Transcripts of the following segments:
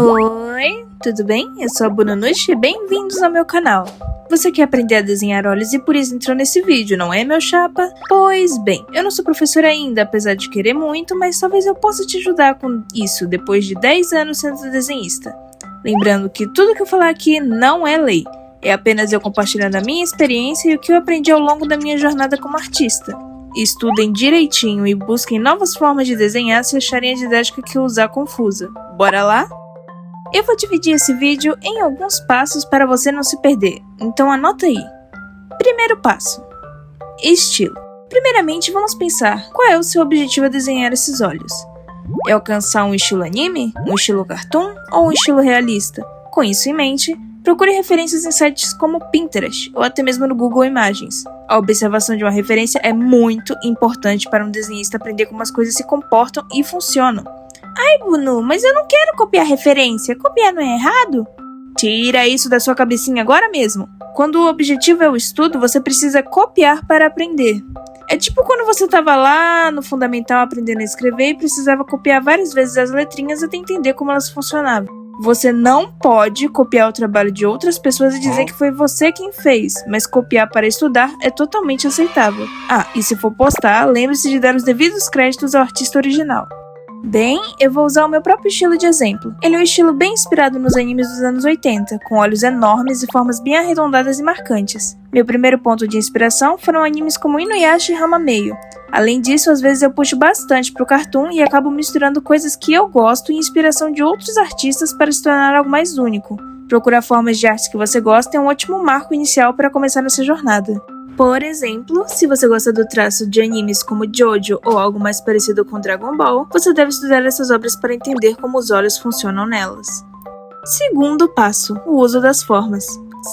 Oi, tudo bem? Eu sou a Bunanushi e bem-vindos ao meu canal. Você quer aprender a desenhar olhos e por isso entrou nesse vídeo, não é, meu chapa? Pois bem, eu não sou professora ainda, apesar de querer muito, mas talvez eu possa te ajudar com isso depois de 10 anos sendo desenhista. Lembrando que tudo que eu falar aqui não é lei, é apenas eu compartilhando a minha experiência e o que eu aprendi ao longo da minha jornada como artista. Estudem direitinho e busquem novas formas de desenhar se acharem a didática que eu usar confusa. Bora lá? Eu vou dividir esse vídeo em alguns passos para você não se perder, então anota aí. Primeiro passo: estilo. Primeiramente, vamos pensar qual é o seu objetivo a desenhar esses olhos. É alcançar um estilo anime, um estilo cartoon ou um estilo realista? Com isso em mente, procure referências em sites como Pinterest ou até mesmo no Google Imagens. A observação de uma referência é muito importante para um desenhista aprender como as coisas se comportam e funcionam. Ai, Bunu, mas eu não quero copiar referência. Copiar não é errado? Tira isso da sua cabecinha agora mesmo. Quando o objetivo é o estudo, você precisa copiar para aprender. É tipo quando você estava lá no fundamental aprendendo a escrever e precisava copiar várias vezes as letrinhas até entender como elas funcionavam. Você não pode copiar o trabalho de outras pessoas e dizer que foi você quem fez, mas copiar para estudar é totalmente aceitável. Ah, e se for postar, lembre-se de dar os devidos créditos ao artista original. Bem, eu vou usar o meu próprio estilo de exemplo. Ele é um estilo bem inspirado nos animes dos anos 80, com olhos enormes e formas bem arredondadas e marcantes. Meu primeiro ponto de inspiração foram animes como Inuyasha e Hamameio. Além disso, às vezes eu puxo bastante pro cartoon e acabo misturando coisas que eu gosto e inspiração de outros artistas para se tornar algo mais único. Procurar formas de arte que você gosta é um ótimo marco inicial para começar nessa jornada. Por exemplo, se você gosta do traço de animes como Jojo ou algo mais parecido com Dragon Ball, você deve estudar essas obras para entender como os olhos funcionam nelas. Segundo passo, o uso das formas.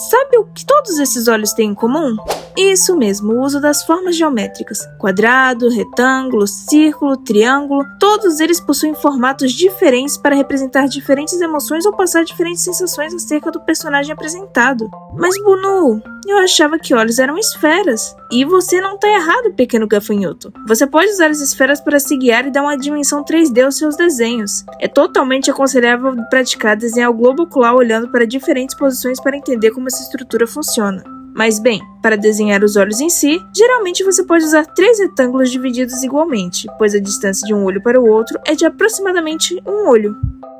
Sabe o que todos esses olhos têm em comum? Isso mesmo, o uso das formas geométricas. Quadrado, retângulo, círculo, triângulo, todos eles possuem formatos diferentes para representar diferentes emoções ou passar diferentes sensações acerca do personagem apresentado. Mas Bunu, eu achava que olhos eram esferas. E você não está errado, pequeno gafanhoto. Você pode usar as esferas para se guiar e dar uma dimensão 3D aos seus desenhos. É totalmente aconselhável praticar desenhar o globo ocular olhando para diferentes posições para entender como essa estrutura funciona. Mas bem, para desenhar os olhos em si, geralmente você pode usar 3 retângulos divididos igualmente, pois a distância de um olho para o outro é de aproximadamente um olho.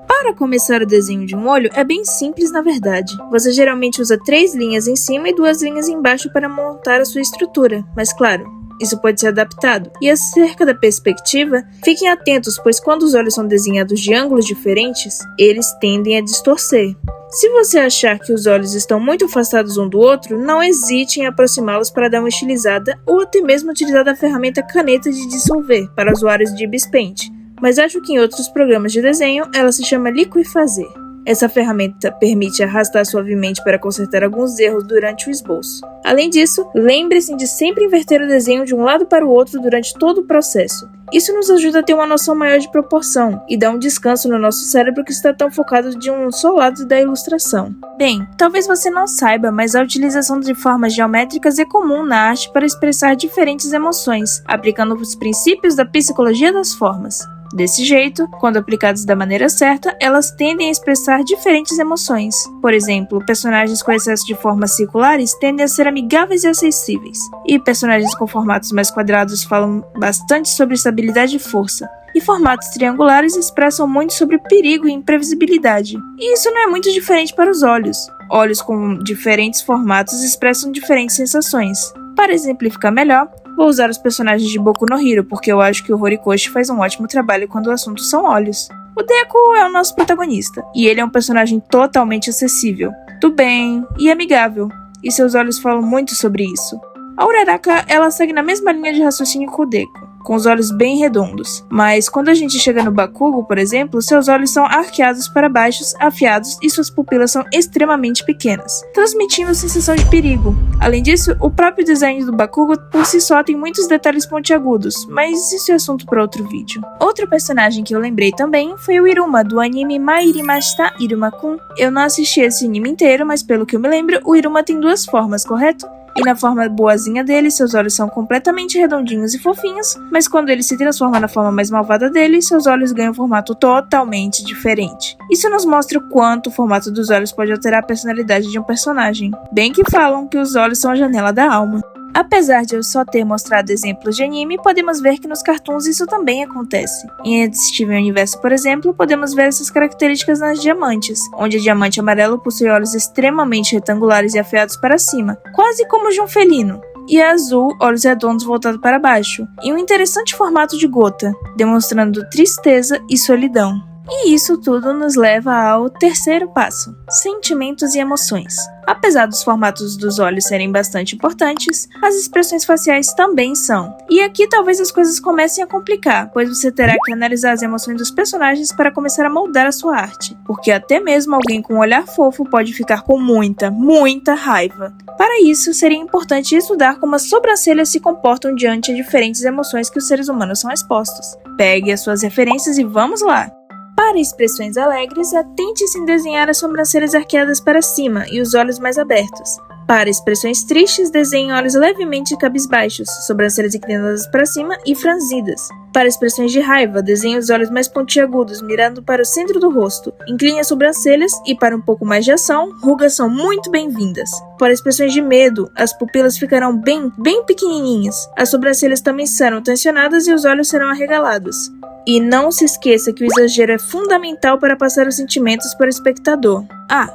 Para começar o desenho de um olho é bem simples na verdade. Você geralmente usa 3 linhas em cima e 2 linhas embaixo para montar a sua estrutura, mas claro, isso pode ser adaptado. E acerca da perspectiva, fiquem atentos, pois quando os olhos são desenhados de ângulos diferentes, eles tendem a distorcer. Se você achar que os olhos estão muito afastados um do outro, não hesite em aproximá-los para dar uma estilizada ou até mesmo utilizar a ferramenta caneta de dissolver para usuários de Bispaint, mas acho que em outros programas de desenho ela se chama Liquifazer. Essa ferramenta permite arrastar suavemente para consertar alguns erros durante o esboço. Além disso, lembre-se de sempre inverter o desenho de um lado para o outro durante todo o processo. Isso nos ajuda a ter uma noção maior de proporção e dá um descanso no nosso cérebro que está tão focado de um só lado da ilustração. Bem, talvez você não saiba, mas a utilização de formas geométricas é comum na arte para expressar diferentes emoções, aplicando os princípios da psicologia das formas. Desse jeito, quando aplicadas da maneira certa, elas tendem a expressar diferentes emoções. Por exemplo, personagens com excesso de formas circulares tendem a ser amigáveis e acessíveis, e personagens com formatos mais quadrados falam bastante sobre estabilidade e força. E formatos triangulares expressam muito sobre perigo e imprevisibilidade. E isso não é muito diferente para os olhos. Olhos com diferentes formatos expressam diferentes sensações. Para exemplificar melhor, vou usar os personagens de Boku no Hero, porque eu acho que o Horikoshi faz um ótimo trabalho quando o assunto são olhos. O Deku é o nosso protagonista, e ele é um personagem totalmente acessível, do bem e amigável, e seus olhos falam muito sobre isso. A Uraraka, ela segue na mesma linha de raciocínio que o Deku, com os olhos bem redondos, mas quando a gente chega no Bakugo, por exemplo, seus olhos são arqueados para baixo, afiados e suas pupilas são extremamente pequenas, transmitindo a sensação de perigo. Além disso, o próprio design do Bakugo por si só tem muitos detalhes pontiagudos, mas isso é assunto para outro vídeo. Outro personagem que eu lembrei também foi o Iruma, do anime Mairimashita Iruma-kun. Eu não assisti esse anime inteiro, mas pelo que eu me lembro, o Iruma tem 2 formas, correto? E na forma boazinha dele, seus olhos são completamente redondinhos e fofinhos, mas quando ele se transforma na forma mais malvada dele, seus olhos ganham um formato totalmente diferente. Isso nos mostra o quanto o formato dos olhos pode alterar a personalidade de um personagem. Bem que falam que os olhos são a janela da alma. Apesar de eu só ter mostrado exemplos de anime, podemos ver que nos cartoons isso também acontece. Em Steven Universe, por exemplo, podemos ver essas características nas diamantes, onde a diamante amarelo possui olhos extremamente retangulares e afiados para cima, quase como de um felino. E a azul, olhos redondos voltados para baixo, e um interessante formato de gota, demonstrando tristeza e solidão. E isso tudo nos leva ao terceiro passo: sentimentos e emoções. Apesar dos formatos dos olhos serem bastante importantes, as expressões faciais também são. E aqui talvez as coisas comecem a complicar, pois você terá que analisar as emoções dos personagens para começar a moldar a sua arte. Porque até mesmo alguém com um olhar fofo pode ficar com muita raiva. Para isso, seria importante estudar como as sobrancelhas se comportam diante de diferentes emoções que os seres humanos são expostos. Pegue as suas referências e vamos lá! Para expressões alegres, atente-se em desenhar as sobrancelhas arqueadas para cima e os olhos mais abertos. Para expressões tristes, desenhe olhos levemente cabisbaixos, sobrancelhas inclinadas para cima e franzidas. Para expressões de raiva, desenhe os olhos mais pontiagudos, mirando para o centro do rosto. Incline as sobrancelhas e, para um pouco mais de ação, rugas são muito bem-vindas. Para expressões de medo, as pupilas ficarão bem pequenininhas. As sobrancelhas também serão tensionadas e os olhos serão arregalados. E não se esqueça que o exagero é fundamental para passar os sentimentos para o espectador.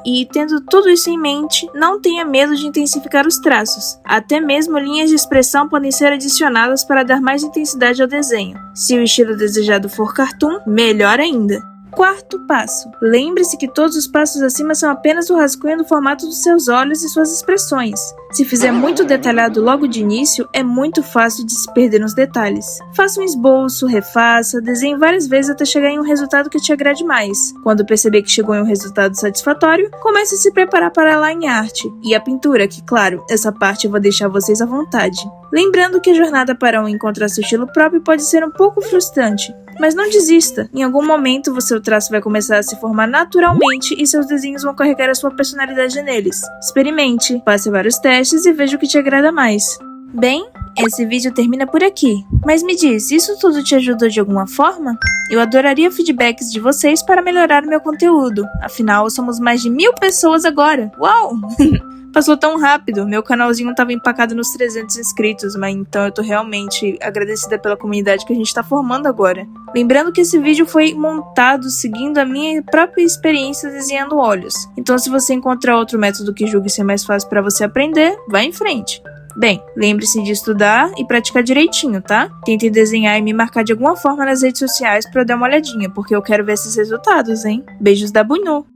E tendo tudo isso em mente, não tenha medo de intensificar os traços. Até mesmo linhas de expressão podem ser adicionadas para dar mais intensidade ao desenho. Se o estilo desejado for cartoon, melhor ainda. Quarto passo. Lembre-se que todos os passos acima são apenas o rascunho do formato dos seus olhos e suas expressões. Se fizer muito detalhado logo de início, é muito fácil de se perder nos detalhes. Faça um esboço, refaça, desenhe várias vezes até chegar em um resultado que te agrade mais. Quando perceber que chegou em um resultado satisfatório, comece a se preparar para a line art. E a pintura, que claro, essa parte eu vou deixar vocês à vontade. Lembrando que a jornada para encontrar seu estilo próprio pode ser um pouco frustrante. Mas não desista, em algum momento o seu traço vai começar a se formar naturalmente e seus desenhos vão carregar a sua personalidade neles. Experimente, passe vários testes e veja o que te agrada mais. Bem, esse vídeo termina por aqui, mas me diz, isso tudo te ajudou de alguma forma? Eu adoraria feedbacks de vocês para melhorar o meu conteúdo, afinal somos mais de 1000 pessoas agora, uau! Passou tão rápido, meu canalzinho tava empacado nos 300 inscritos, mas então eu tô realmente agradecida pela comunidade que a gente tá formando agora. Lembrando que esse vídeo foi montado seguindo a minha própria experiência desenhando olhos. Então se você encontrar outro método que julgue ser mais fácil pra você aprender, vá em frente. Bem, lembre-se de estudar e praticar direitinho, tá? Tente desenhar e me marcar de alguma forma nas redes sociais pra eu dar uma olhadinha, porque eu quero ver esses resultados, hein? Beijos da Bunu!